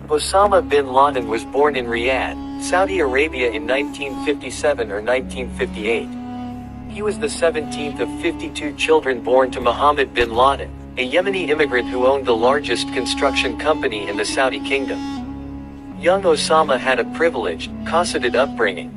Osama bin Laden was born in Riyadh, Saudi Arabia in 1957 or 1958. He was the 17th of 52 children born to Mohammed bin Laden, a Yemeni immigrant who owned the largest construction company in the Saudi kingdom. Young Osama had a privileged, cosseted upbringing.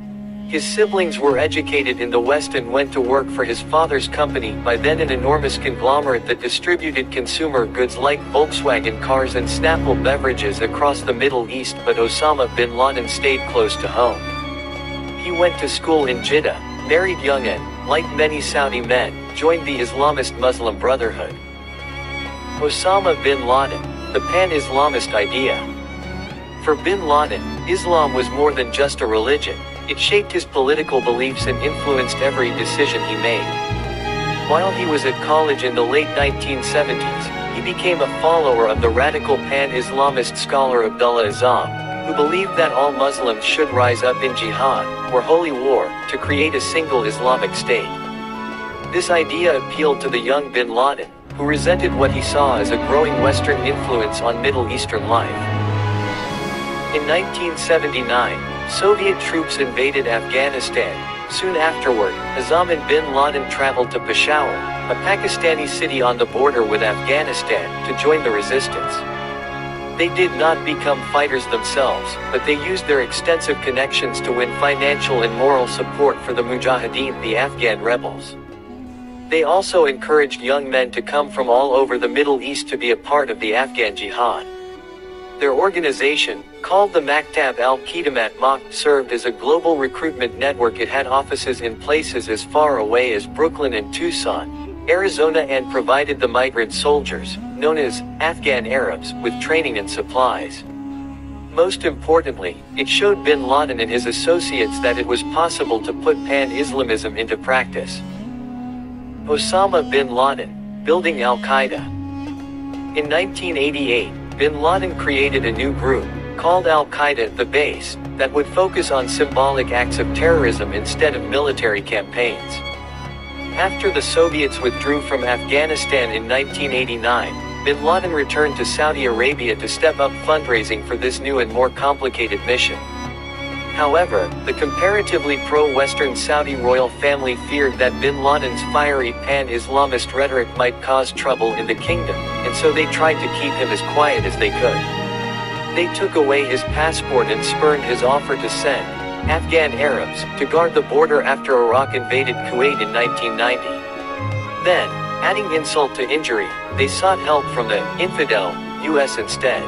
His siblings were educated in the West and went to work for his father's company, by then an enormous conglomerate that distributed consumer goods like Volkswagen cars and Snapple beverages across the Middle East, but Osama bin Laden stayed close to home. He went to school in Jeddah, married young and, like many Saudi men, joined the Islamist Muslim Brotherhood. Osama bin Laden, the pan-Islamist idea. For bin Laden, Islam was more than just a religion. It shaped his political beliefs and influenced every decision he made. While he was at college in the late 1970s, he became a follower of the radical pan-Islamist scholar Abdullah Azzam, who believed that all Muslims should rise up in jihad, or holy war, to create a single Islamic state. This idea appealed to the young bin Laden, who resented what he saw as a growing Western influence on Middle Eastern life. In 1979, Soviet troops invaded Afghanistan. Soon afterward, Osama bin Laden traveled to Peshawar, a Pakistani city on the border with Afghanistan, to join the resistance. They did not become fighters themselves, but they used their extensive connections to win financial and moral support for the Mujahideen, the Afghan rebels. They also encouraged young men to come from all over the Middle East to be a part of the Afghan jihad. Their organization, called the Maktab al-Khidamat Makt, served as a global recruitment network. It had offices in places as far away as Brooklyn and Tucson, Arizona, and provided the migrant soldiers, known as Afghan Arabs, with training and supplies. Most importantly, it showed bin Laden and his associates that it was possible to put pan-Islamism into practice. Osama bin Laden, building Al-Qaeda. In 1988, bin Laden created a new group, called Al-Qaeda, the base, that would focus on symbolic acts of terrorism instead of military campaigns. After the Soviets withdrew from Afghanistan in 1989, bin Laden returned to Saudi Arabia to step up fundraising for this new and more complicated mission. However, the comparatively pro-Western Saudi royal family feared that bin Laden's fiery pan-Islamist rhetoric might cause trouble in the kingdom, and so they tried to keep him as quiet as they could. They took away his passport and spurned his offer to send Afghan Arabs to guard the border after Iraq invaded Kuwait in 1990. Then, adding insult to injury, they sought help from the infidel US instead.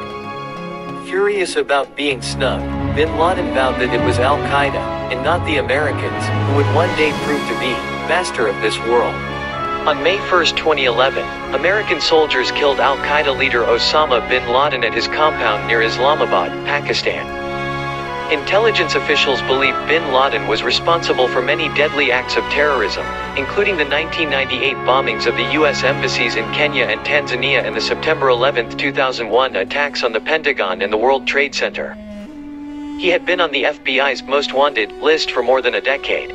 Furious about being snubbed, bin Laden vowed that it was Al-Qaeda, and not the Americans, who would one day prove to be master of this world. On May 1, 2011, American soldiers killed Al-Qaeda leader Osama bin Laden at his compound near Islamabad, Pakistan. Intelligence officials believe bin Laden was responsible for many deadly acts of terrorism, including the 1998 bombings of the U.S. embassies in Kenya and Tanzania and the September 11, 2001 attacks on the Pentagon and the World Trade Center. He had been on the FBI's most wanted list for more than a decade.